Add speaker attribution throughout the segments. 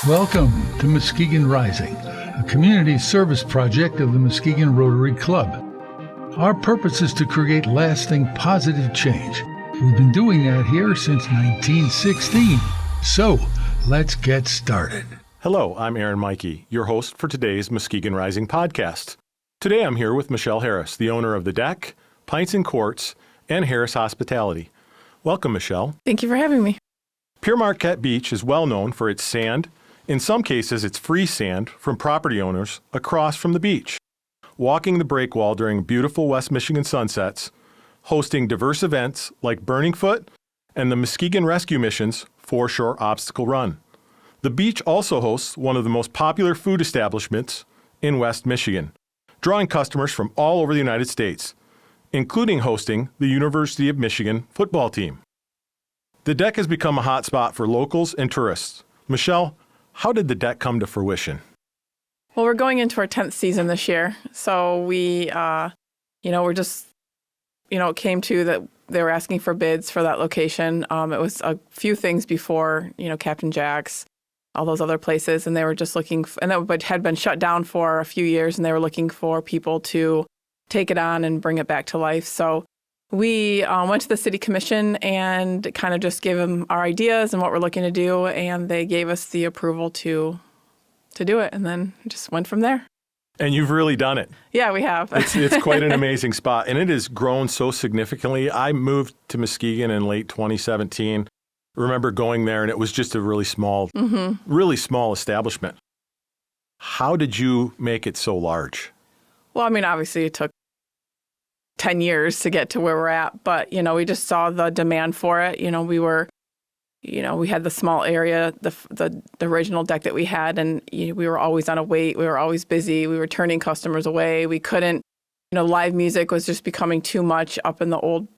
Speaker 1: Welcome to Muskegon Rising, a community service project of the Muskegon Rotary Club. Our purpose is to create lasting positive change. We've been doing that here since 1916. So, let's get started.
Speaker 2: Hello, I'm Aaron Mikey, your host for today's Muskegon Rising podcast. Today I'm here with Michelle Harris, the owner of The Deck, Pints and Quarts, and Harris Hospitality. Welcome, Michelle.
Speaker 3: Thank you for having me.
Speaker 2: Pere Marquette Beach is well known for its sand. In some cases, it's free sand from property owners across from the beach. Walking the breakwall during beautiful West Michigan sunsets, hosting diverse events like Burning Foot and the Muskegon Rescue Mission's Foreshore Obstacle Run. The beach also hosts one of the most popular food establishments in West Michigan, drawing customers from all over the United States, including hosting the University of Michigan football team. The Deck has become a hot spot for locals and tourists. Michelle, how did The Deck come to fruition?
Speaker 3: Well, we're going into our 10th season this year. So we, it came to that they were asking for bids for that location. It was a few things before, Captain Jack's, all those other places. And they were just looking, but had been shut down for a few years. And they were looking for people to take it on and bring it back to life. So we went to the city commission and kind of just gave them our ideas and what we're looking to do. And they gave us the approval to do it. And then just went from there.
Speaker 2: And you've really done it.
Speaker 3: Yeah, we have.
Speaker 2: It's quite an amazing spot. And it has grown so significantly. I moved to Muskegon in late 2017. Remember going there, and it was just a really small establishment. How did you make it so large?
Speaker 3: Well, obviously it took 10 years to get to where we're at, but, we just saw the demand for it. We had the small area, the original deck that we had, and we were always on a wait. We were always busy. We were turning customers away. We couldn't, live music was just becoming too much up in the old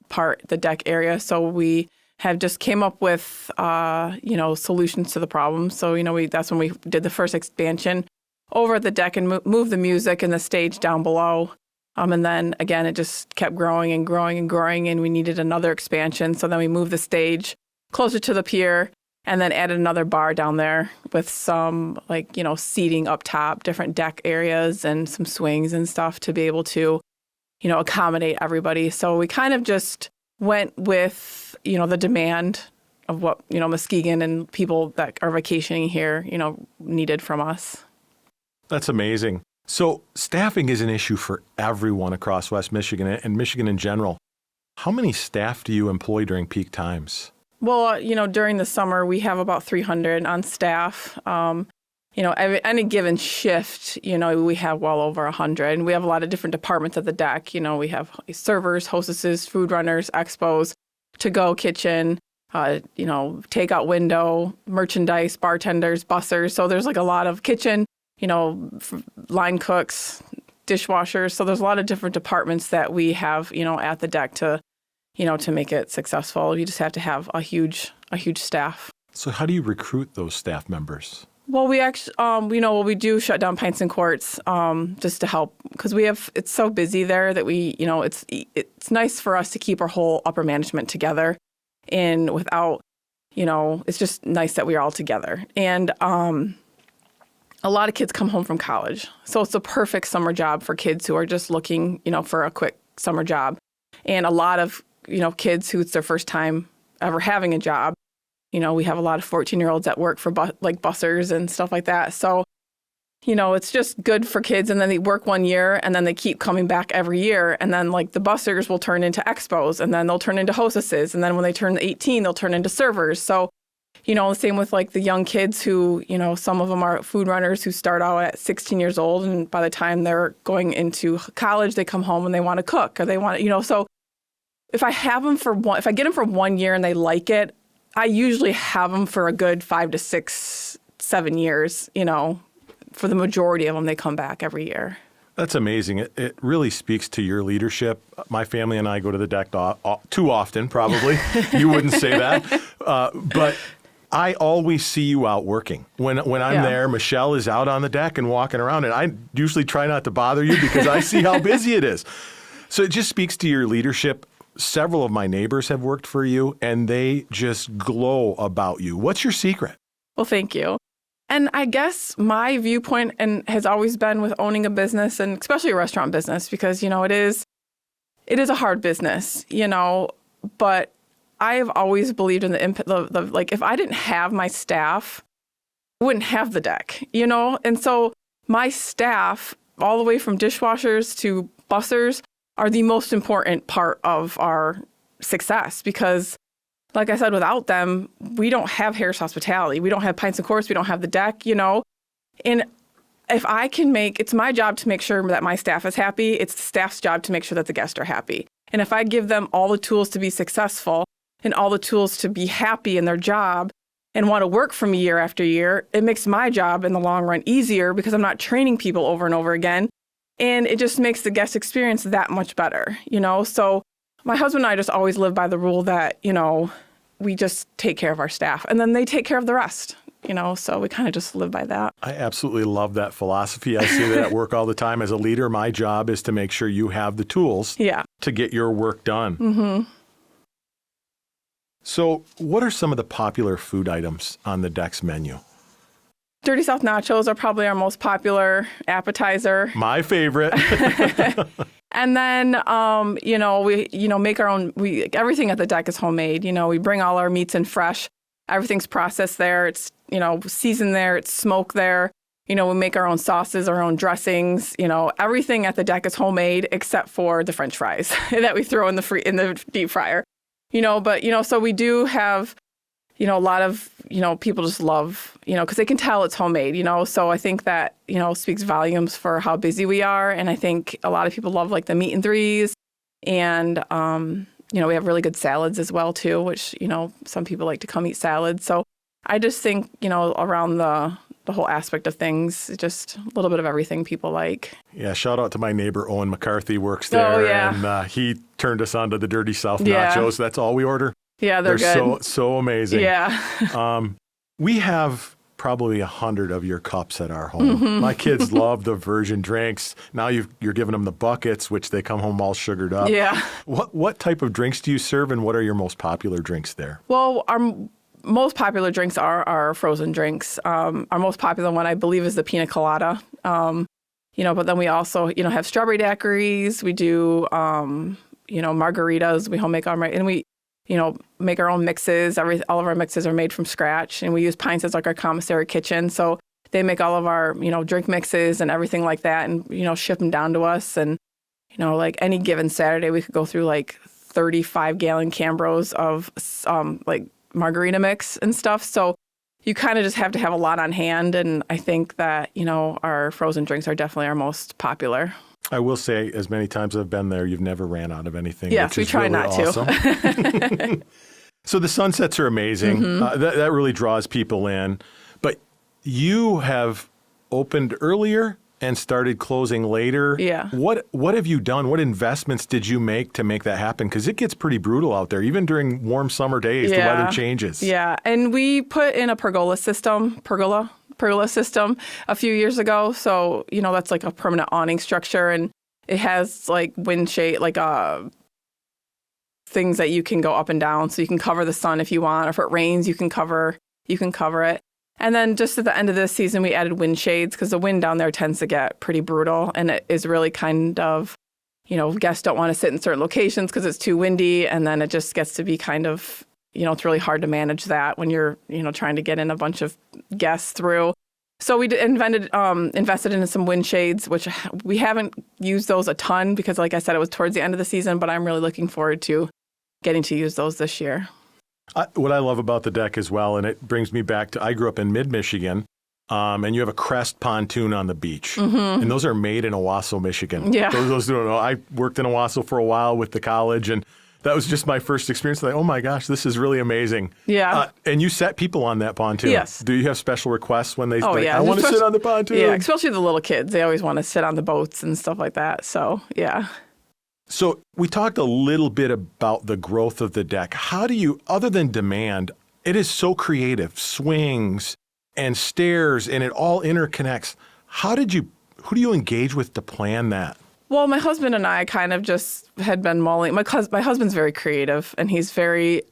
Speaker 3: part, the deck area. So we have just came up with, solutions to the problem. So, that's when we did the first expansion over at the deck and moved the music and the stage down below. And then, again, it just kept growing and growing and growing, and we needed another expansion. So then we moved the stage closer to the pier and then added another bar down there with some, seating up top, different deck areas and some swings and stuff to be able to, accommodate everybody. So we kind of just went with, the demand of what, Muskegon and people that are vacationing here, needed from us.
Speaker 2: That's amazing. So staffing is an issue for everyone across West Michigan and Michigan in general. How many staff do you employ during peak times?
Speaker 3: Well, during the summer, we have about 300 on staff. Any given shift, we have well over 100. And we have a lot of different departments at the deck. We have servers, hostesses, food runners, expos, to-go kitchen, takeout window, merchandise, bartenders, bussers. So there's a lot of kitchen, line cooks, dishwashers. So there's a lot of different departments that we have, at the deck to make it successful. You just have to have a huge staff.
Speaker 2: So how do you recruit those staff members?
Speaker 3: Well, we actually, we do shut down Pints and Quarts just to help because it's so busy there that it's nice for us to keep our whole upper management together and without, it's just nice that we're all together. And a lot of kids come home from college. So it's a perfect summer job for kids who are just looking, for a quick summer job. And a lot of, kids who it's their first time ever having a job. We have a lot of 14-year-olds that work for bussers and stuff like that. So, it's just good for kids. And then they work 1 year and then they keep coming back every year. And then the bussers will turn into expos and then they'll turn into hostesses. And then when they turn 18, they'll turn into servers. So, the same with the young kids who, some of them are food runners who start out at 16 years old. And by the time they're going into college, they come home and they want to cook or they want to, so if I get them for 1 year and they like it, I usually have them for a good 5 to 6, 7 years, for the majority of them, they come back every year.
Speaker 2: That's amazing. It really speaks to your leadership. My family and I go to the deck too often, probably. You wouldn't say that. But I always see you out working. When I'm there, Michelle is out on the deck and walking around, and I usually try not to bother you because I see how busy it is. So it just speaks to your leadership. Several of my neighbors have worked for you, and they just glow about you. What's your secret?
Speaker 3: Well, thank you. And I guess my viewpoint has always been with owning a business, and especially a restaurant business, because, it is a hard business, but I have always believed in like, if I didn't have my staff, I wouldn't have the deck, And so my staff, all the way from dishwashers to bussers, are the most important part of our success, because like I said, without them, we don't have Harris Hospitality. We don't have Pints and Courts. We don't have the deck, And if I can it's my job to make sure that my staff is happy. It's the staff's job to make sure that the guests are happy. And if I give them all the tools to be successful and all the tools to be happy in their job and want to work for me year after year, it makes my job in the long run easier, because I'm not training people over and over again. And it just makes the guest experience that much better, So my husband and I just always live by the rule that, we just take care of our staff and then they take care of the rest, so we kind of just live by that.
Speaker 2: I absolutely love that philosophy. I see that at work all the time. As a leader, my job is to make sure you have the tools to get your work done.
Speaker 3: Mm-hmm.
Speaker 2: So what are some of the popular food items on the deck's menu?
Speaker 3: Dirty South nachos are probably our most popular appetizer.
Speaker 2: My favorite.
Speaker 3: And then, we, make our own, everything at the deck is homemade. We bring all our meats in fresh. Everything's processed there. It's, seasoned there. It's smoked there. We make our own sauces, our own dressings. Everything at the deck is homemade except for the French fries that we throw in the deep fryer. So we do have, a lot of, people just love, because they can tell it's homemade, So I think that, speaks volumes for how busy we are. And I think a lot of people love like the meat and threes. And, we have really good salads as well, too, which, some people like to come eat salads. So I just think, around the whole aspect of things, just a little bit of everything people like.
Speaker 2: Yeah, shout out to my neighbor, Owen McCarthy, works there.
Speaker 3: Oh, yeah.
Speaker 2: And he turned us on to the Dirty South nachos. That's all we order.
Speaker 3: Yeah, they're good.
Speaker 2: so amazing.
Speaker 3: Yeah.
Speaker 2: We have probably 100 of your cups at our home. Mm-hmm. My kids love the version drinks. Now you're giving them the buckets, which they come home all sugared up.
Speaker 3: Yeah.
Speaker 2: What type of drinks do you serve, and what are your most popular drinks there?
Speaker 3: Well, our most popular drinks are our frozen drinks. Our most popular one, I believe, is the pina colada. But then we also, have strawberry daiquiris. We do, margaritas. We home make our, and we, make our own mixes. All of our mixes are made from scratch, and we use Pints as like our commissary kitchen. So they make all of our, drink mixes and everything like that, and, ship them down to us. And, like any given Saturday, we could go through like 35-gallon Cambros of like margarita mix and stuff. So you kind of just have to have a lot on hand. And I think that, our frozen drinks are definitely our most popular.
Speaker 2: I will say, as many times as I've been there, you've never ran out of anything.
Speaker 3: Yes,
Speaker 2: which
Speaker 3: we
Speaker 2: is
Speaker 3: try
Speaker 2: really
Speaker 3: not
Speaker 2: awesome.
Speaker 3: to.
Speaker 2: So the sunsets are amazing.
Speaker 3: Mm-hmm.
Speaker 2: That really draws people in. But you have opened earlier and started closing later.
Speaker 3: Yeah.
Speaker 2: What have you done? What investments did you make to make that happen? Because it gets pretty brutal out there. Even during warm summer days, the weather changes.
Speaker 3: Yeah, and we put in a pergola system a few years ago. So, that's like a permanent awning structure, and it has like wind shade, like things that you can go up and down, so you can cover the sun if you want, or if it rains, you can cover it. And then just at the end of this season, we added wind shades, because the wind down there tends to get pretty brutal, and it is really kind of, guests don't want to sit in certain locations because it's too windy, and then it just gets to be kind of, it's really hard to manage that when you're, trying to get in a bunch of guests through. So we invested in some wind shades, which we haven't used those a ton because, like I said, it was towards the end of the season, but I'm really looking forward to getting to use those this year.
Speaker 2: What I love about the deck as well, and it brings me back to, I grew up in mid-Michigan, and you have a crest pontoon on the beach. Mm-hmm. And those are made in Owasso, Michigan.
Speaker 3: Yeah.
Speaker 2: Those don't know. I worked in Owasso for a while with the college, and that was just my first experience. Like, oh my gosh, this is really amazing.
Speaker 3: Yeah.
Speaker 2: And you set people on that pontoon.
Speaker 3: Yes.
Speaker 2: Do you have special requests when they say,
Speaker 3: yeah.
Speaker 2: I want to sit on the pontoon?
Speaker 3: Yeah, especially the little kids. They always want to sit on the boats and stuff like that. So, yeah.
Speaker 2: So we talked a little bit about the growth of the deck. How do you, other than demand, it is so creative, swings and stairs, and it all interconnects. Who do you engage with to plan that?
Speaker 3: Well, my husband and I kind of just had been mulling. My husband's very creative, and he's very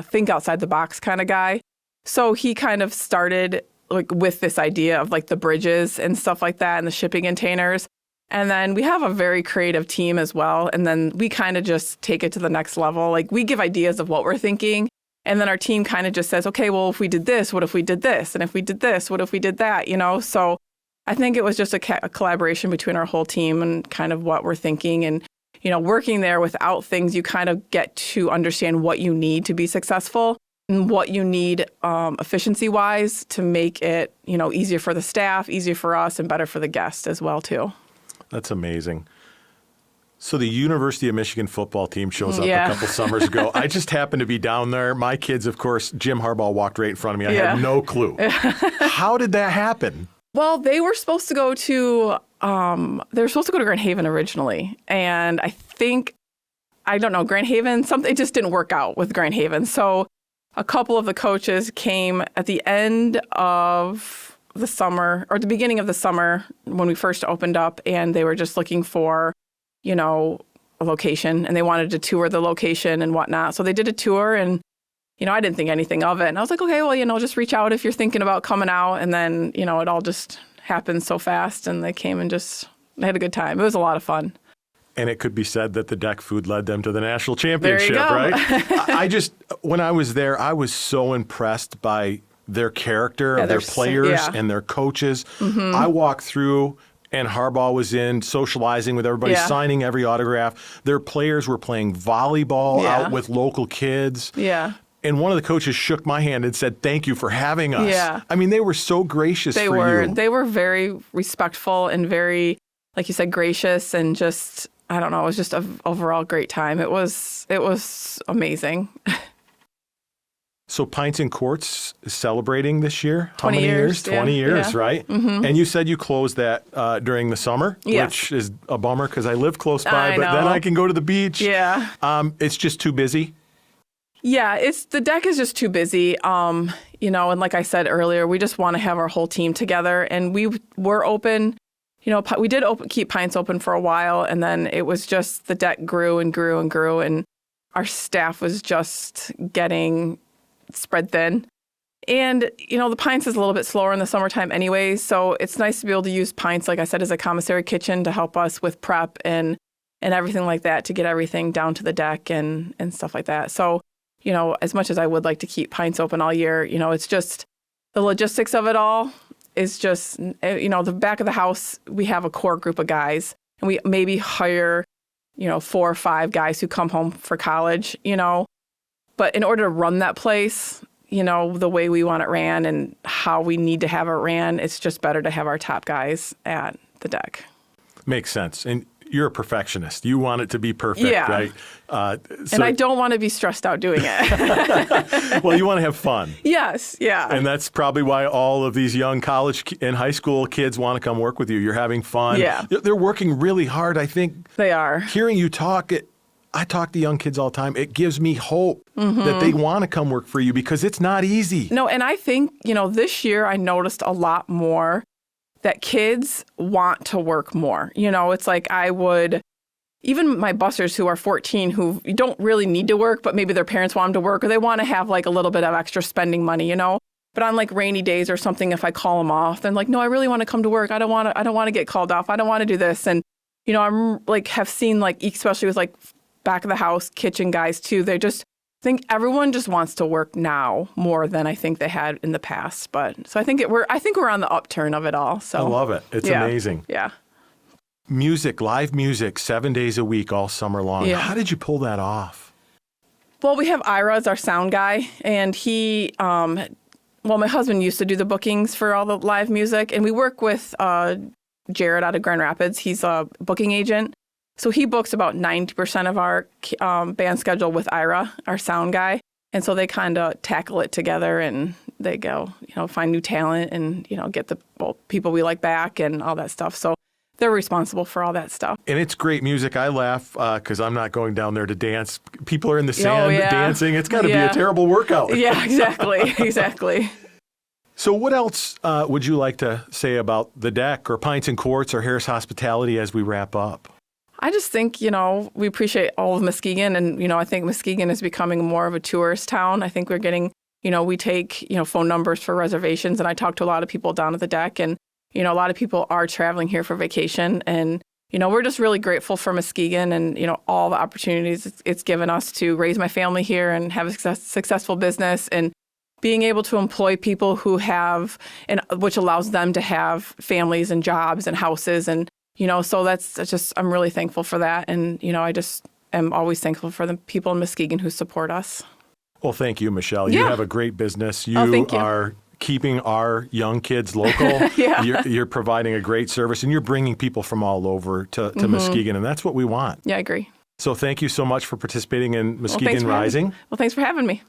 Speaker 3: think outside the box kind of guy. So he kind of started like with this idea of like the bridges and stuff like that and the shipping containers. And then we have a very creative team as well. And then we kind of just take it to the next level. Like we give ideas of what we're thinking. And then our team kind of just says, okay, well, if we did this, what if we did this? And if we did this, what if we did that? You know, so I think it was just a collaboration between our whole team and kind of what we're thinking. And, you know, working there without things, you kind of get to understand what you need to be successful and what you need efficiency-wise to make it, you know, easier for the staff, easier for us, and better for the guests as well, too.
Speaker 2: That's amazing. So the University of Michigan football team shows up a couple summers ago. I just happened to be down there. My kids, of course, Jim Harbaugh walked right in front of me. I had no clue. How did that happen?
Speaker 3: Well, they were supposed to go to Grand Haven originally. And I think, I don't know, Grand Haven, it just didn't work out with Grand Haven. So a couple of the coaches came at the end of the summer, or the beginning of the summer when we first opened up, and they were just looking for, you know, a location, and they wanted to tour the location and whatnot. So they did a tour, and, you know, I didn't think anything of it. And I was like, okay, well, you know, just reach out if you're thinking about coming out. And then, you know, it all just happened so fast, and they came and just had a good time. It was a lot of fun.
Speaker 2: And it could be said that the deck food led them to the national championship, right? When I was there, I was so impressed by their character, of their players and their coaches. Mm-hmm. I walked through, and Harbaugh was in socializing with everybody, signing every autograph. Their players were playing volleyball out with local kids. Yeah. And one of the coaches shook my hand and said, "Thank you for having us." Yeah. I mean, they were so gracious for you.
Speaker 3: They were very respectful and very, like you said, gracious, and just, I don't know, it was just an overall great time. It was amazing.
Speaker 2: So Pints and Quarts is celebrating this year?
Speaker 3: 20
Speaker 2: How many
Speaker 3: years?
Speaker 2: 20 years, right? Mm-hmm. And you said you closed that during the summer, which is a bummer because I live close by, but then I can go to the beach. Yeah. It's just too busy?
Speaker 3: Yeah, the deck is just too busy. You know, and like I said earlier, we just want to have our whole team together. And we were open, you know, we did keep Pints open for a while, and then it was just the deck grew and grew and grew, and our staff was just getting spread thin. And, you know, the Pints is a little bit slower in the summertime anyway, so it's nice to be able to use Pints, like I said, as a commissary kitchen to help us with prep and everything like that, to get everything down to the deck and stuff like that. So, you know, as much as I would like to keep Pints open all year, you know, it's just the logistics of it all is just, you know, the back of the house, we have a core group of guys, and we maybe hire, you know, 4 or 5 guys who come home for college, you know. But in order to run that place, you know, the way we want it ran and how we need to have it ran, it's just better to have our top guys at the deck.
Speaker 2: Makes sense. And you're a perfectionist. You want it to be perfect, right?
Speaker 3: And I don't want to be stressed out doing it.
Speaker 2: Well, you want to have fun.
Speaker 3: Yes, yeah.
Speaker 2: And that's probably why all of these young college and high school kids want to come work with you. You're having fun. Yeah. They're working really hard, I think.
Speaker 3: They are.
Speaker 2: Hearing you talk, I talk to young kids all the time. It gives me hope that they want to come work for you because it's not easy.
Speaker 3: No, and I think, you know, this year I noticed a lot more that kids want to work more. You know, it's like even my bussers who are 14 who don't really need to work, but maybe their parents want them to work, or they want to have like a little bit of extra spending money, you know. But on like rainy days or something, if I call them off, then like, no, I really want to come to work. I don't want to get called off. I don't want to do this. And, you know, I'm like, have seen like, especially with like back of the house kitchen guys too, they just think everyone just wants to work now more than I think they had in the past. But so I think we're on the upturn of it all. So
Speaker 2: I love it. It's amazing.
Speaker 3: Yeah.
Speaker 2: Music, live music, 7 days a week, all summer long. Yeah. How did you pull that off?
Speaker 3: Well, we have Ira as our sound guy, and he, my husband used to do the bookings for all the live music, and we work with Jared out of Grand Rapids. He's a booking agent. So he books about 90% of our band schedule with Ira, our sound guy. And so they kind of tackle it together, and they go, you know, find new talent and, you know, get the people we like back and all that stuff. So they're responsible for all that stuff.
Speaker 2: And it's great music. I laugh because I'm not going down there to dance. People are in the sand dancing. It's got to be a terrible workout.
Speaker 3: Yeah, exactly. Exactly.
Speaker 2: So what else would you like to say about the deck or Pints and Quarts or Harris Hospitality as we wrap up?
Speaker 3: I just think, you know, we appreciate all of Muskegon. And, you know, I think Muskegon is becoming more of a tourist town. I think we're getting we take, phone numbers for reservations. And I talk to a lot of people down at the deck, and, a lot of people are traveling here for vacation. And, we're just really grateful for Muskegon and, all the opportunities it's given us to raise my family here and have a successful business, and being able to employ people who have, and which allows them to have families and jobs and houses. And, so that's just, I'm really thankful for that. And, I just am always thankful for the people in Muskegon who support us.
Speaker 2: Well, thank you, Michelle.
Speaker 3: Yeah.
Speaker 2: You have a great business.
Speaker 3: Thank you.
Speaker 2: Are keeping our young kids local.
Speaker 3: Yeah.
Speaker 2: You're providing a great service, and you're bringing people from all over to Muskegon, and that's what we want.
Speaker 3: Yeah, I agree.
Speaker 2: So thank you so much for participating in Muskegon
Speaker 3: Thanks for
Speaker 2: Rising.
Speaker 3: Thanks for having me.